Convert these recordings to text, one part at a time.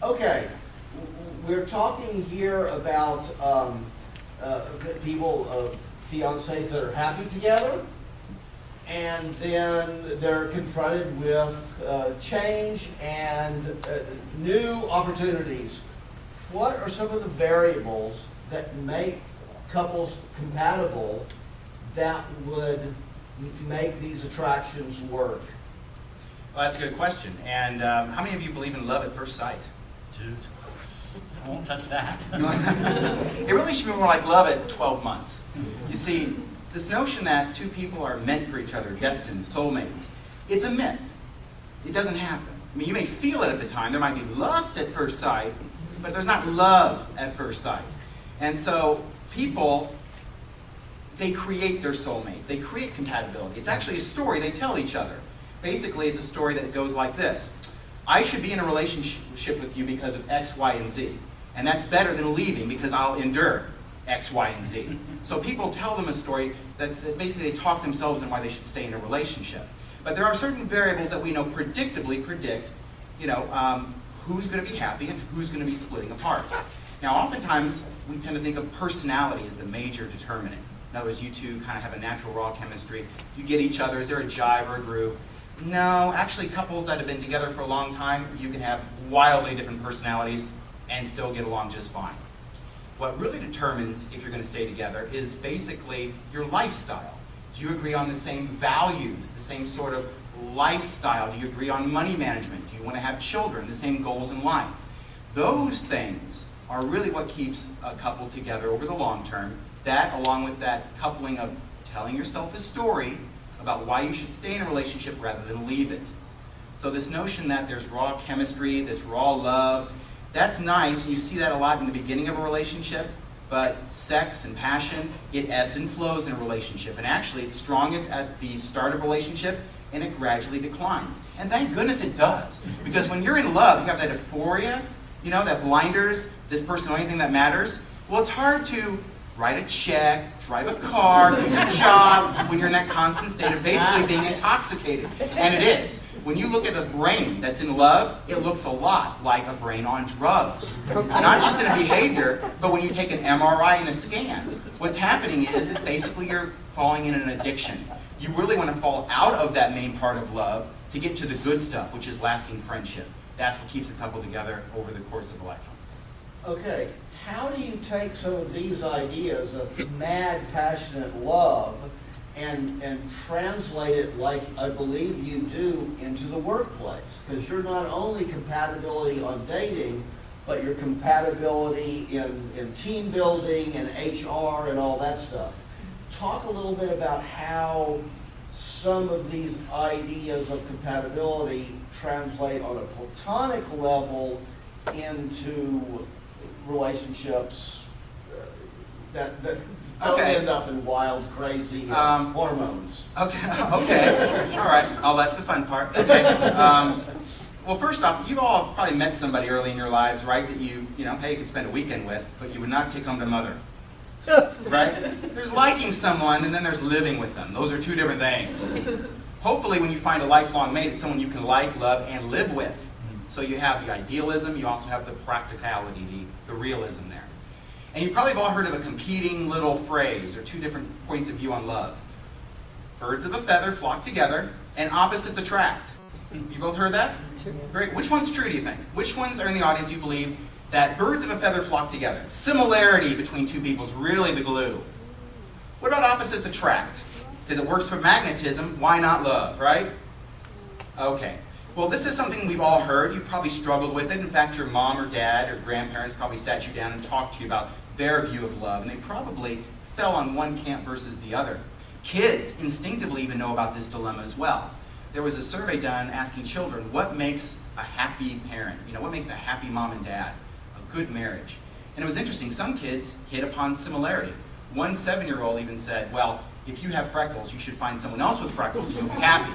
Okay, we're talking here about people, fiancés that are happy together, and then they're confronted with change and new opportunities. What are some of the variables that make couples compatible that would make these attractions work? Well, that's a good question. And how many of you believe in love at first sight? Dude, I won't touch that. It really should be more like love at 12 months. You see, this notion that two people are meant for each other, destined, soulmates, it's a myth. It doesn't happen. I mean, you may feel it at the time. There might be lust at first sight, but there's not love at first sight. And so people, they create their soulmates. They create compatibility. It's actually a story they tell each other. Basically, it's a story that goes like this. I should be in a relationship with you because of X, Y, and Z. And that's better than leaving because I'll endure X, Y, and Z. So people tell them a story that basically they talk themselves in why they should stay in a relationship. But there are certain variables that we know predictably predict, who's going to be happy and who's going to be splitting apart. Now, oftentimes, we tend to think of personality as the major determinant. In other words, you two kind of have a natural raw chemistry. You get each other. Is there a jive or a groove? No, actually, couples that have been together for a long time, you can have wildly different personalities and still get along just fine. What really determines if you're going to stay together is basically your lifestyle. Do you agree on the same values, the same sort of lifestyle? Do you agree on money management? Do you want to have children, the same goals in life? Those things are really what keeps a couple together over the long term. That, along with that coupling of telling yourself a story about why you should stay in a relationship rather than leave it. So this notion that there's raw chemistry, this raw love, that's nice, and you see that a lot in the beginning of a relationship, but sex and passion, it ebbs and flows in a relationship. And actually, it's strongest at the start of a relationship, and it gradually declines. And thank goodness it does. Because when you're in love, you have that euphoria, that blinders, this person or anything that matters. Well, it's hard to write a check, drive a car, do your job, when you're in that constant state of basically being intoxicated. And it is. When you look at a brain that's in love, it looks a lot like a brain on drugs. Not just in a behavior, but when you take an MRI and a scan, what's happening is basically you're falling in an addiction. You really want to fall out of that main part of love to get to the good stuff, which is lasting friendship. That's what keeps a couple together over the course of a lifetime. Okay, how do you take some of these ideas of mad, passionate love and translate it, like I believe you do, into the workplace? Because you're not only compatibility on dating, but your compatibility in team building and HR and all that stuff. Talk a little bit about how some of these ideas of compatibility translate on a platonic level into relationships that don't end up in wild, crazy hormones. Okay. All right. Oh, that's the fun part. Okay. Well, first off, you all have probably met somebody early in your lives, right, that you could spend a weekend with, but you would not take home to mother. Right? There's liking someone, and then there's living with them. Those are two different things. Hopefully, when you find a lifelong mate, it's someone you can like, love, and live with. So you have the idealism, you also have the practicality, the realism there. And you probably have all heard of a competing little phrase, or two different points of view on love. Birds of a feather flock together, and opposites attract. You both heard that? Great. Which one's true, do you think? Which ones are in the audience you believe that birds of a feather flock together? Similarity between two people is really the glue. What about opposites attract? Because it works for magnetism, why not love, right? Okay. Well, this is something we've all heard. You've probably struggled with it. In fact, your mom or dad or grandparents probably sat you down and talked to you about their view of love, and they probably fell on one camp versus the other. Kids instinctively even know about this dilemma as well. There was a survey done asking children, what makes a happy parent? What makes a happy mom and dad? A good marriage. And it was interesting. Some kids hit upon similarity. One 7-year-old even said, well, if you have freckles, you should find someone else with freckles and you'll be happy.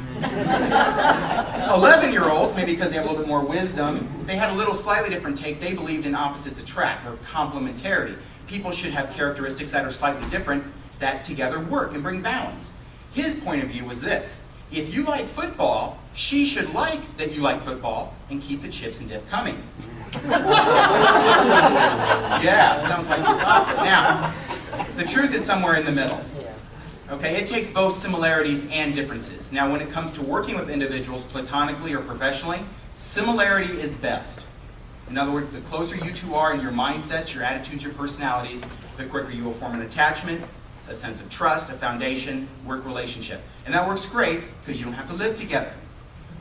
11-year-olds, maybe because they have a little bit more wisdom, they had a little slightly different take. They believed in opposites attract, or complementarity. People should have characteristics that are slightly different that together work and bring balance. His point of view was this. If you like football, she should like that you like football and keep the chips and dip coming. Yeah, sounds like this often. Now, the truth is somewhere in the middle. Okay, it takes both similarities and differences. Now, when it comes to working with individuals platonically or professionally, similarity is best. In other words, the closer you two are in your mindsets, your attitudes, your personalities, the quicker you will form an attachment, a sense of trust, a foundation, work relationship. And that works great because you don't have to live together.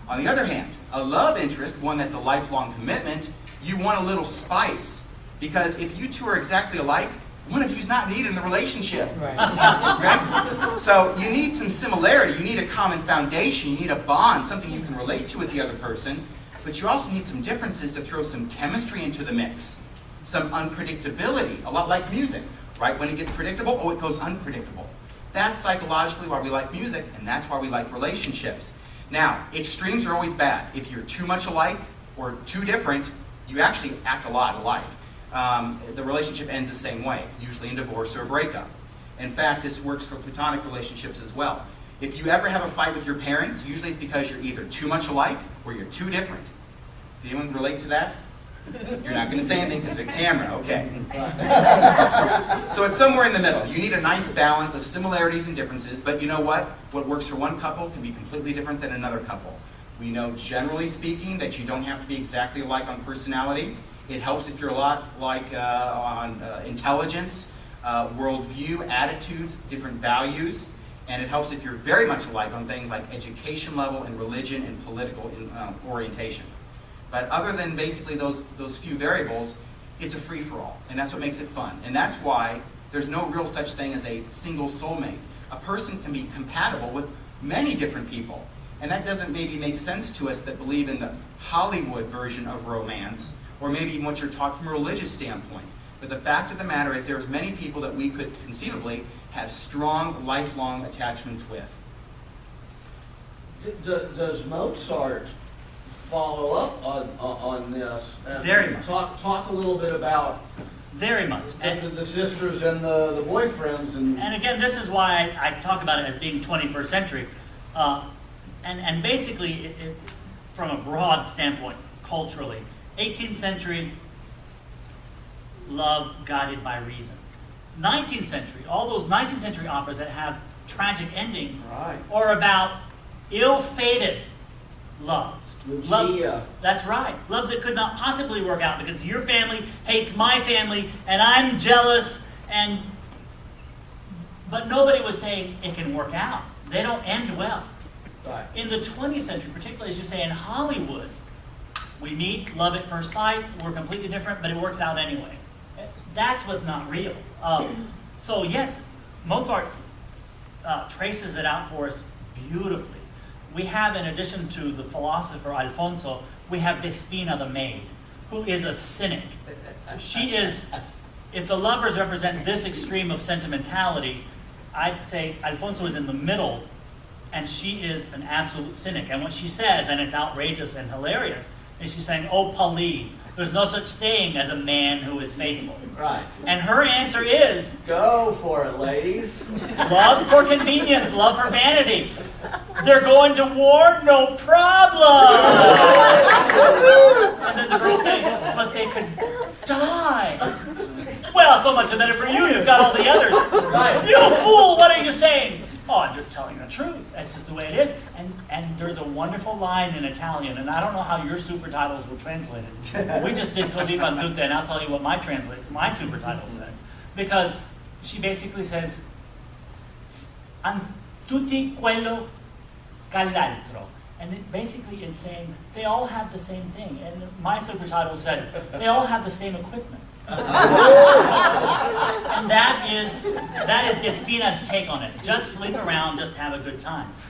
On the other hand, a love interest, one that's a lifelong commitment, you want a little spice. Because if you two are exactly alike, one of you's not needed in the relationship. Right. Right? So you need some similarity. You need a common foundation. You need a bond, something you can relate to with the other person. But you also need some differences to throw some chemistry into the mix. Some unpredictability, a lot like music. Right? When it gets predictable, oh, it goes unpredictable. That's psychologically why we like music, and that's why we like relationships. Now, extremes are always bad. If you're too much alike or too different, you actually act a lot alike. The relationship ends the same way, usually in divorce or a breakup. In fact, this works for platonic relationships as well. If you ever have a fight with your parents, usually it's because you're either too much alike or you're too different. Did anyone relate to that? You're not going to say anything because of the camera, okay. So it's somewhere in the middle. You need a nice balance of similarities and differences, but you know what? What works for one couple can be completely different than another couple. We know, generally speaking, that you don't have to be exactly alike on personality. It helps if you're a lot like on intelligence, worldview, attitudes, different values, and it helps if you're very much alike on things like education level and religion and political orientation. But other than basically those few variables, it's a free-for-all, and that's what makes it fun. And that's why there's no real such thing as a single soulmate. A person can be compatible with many different people, and that doesn't maybe make sense to us that believe in the Hollywood version of romance, or maybe even what you're taught from a religious standpoint. But the fact of the matter is there's many people that we could conceivably have strong, lifelong attachments with. Does Mozart follow up on this? Very much. Talk a little bit about Very much. the sisters and the boyfriends. And again, this is why I talk about it as being 21st century. And basically, from a broad standpoint, culturally, 18th century, love guided by reason. 19th century, all those 19th century operas that have tragic endings Right. are about ill-fated loves. Lucia. That's right. Loves that could not possibly work out because your family hates my family and I'm jealous, but nobody was saying it can work out. They don't end well. Right. In the 20th century, particularly as you say in Hollywood, we meet, love at first sight, we're completely different, but it works out anyway. That's what's not real. So yes, Mozart traces it out for us beautifully. We have, in addition to the philosopher Alfonso, we have Despina the maid, who is a cynic. She is, if the lovers represent this extreme of sentimentality, I'd say Alfonso is in the middle, and she is an absolute cynic. And what she says, and it's outrageous and hilarious, is she's saying, oh, please, there's no such thing as a man who is faithful. Right. And her answer is, Go for it, ladies. love for convenience, love for vanity. They're going to war? No problem. And then the girl saying, but they could die. Well, so much the better for you. You've got all the others. Right. You fool, what are you saying? Oh, I'm just telling the truth. That's just the way it is. And there's a wonderful line in Italian, and I don't know how your super titles were translated. We just did Cosi fan tutte, and I'll tell you what my super title said. Because she basically says, "An tutti quello qu'all'altro." And it basically is saying, they all have the same thing. And my super title said, they all have the same equipment. And that is Despina's take on it. Just sleep around, just have a good time.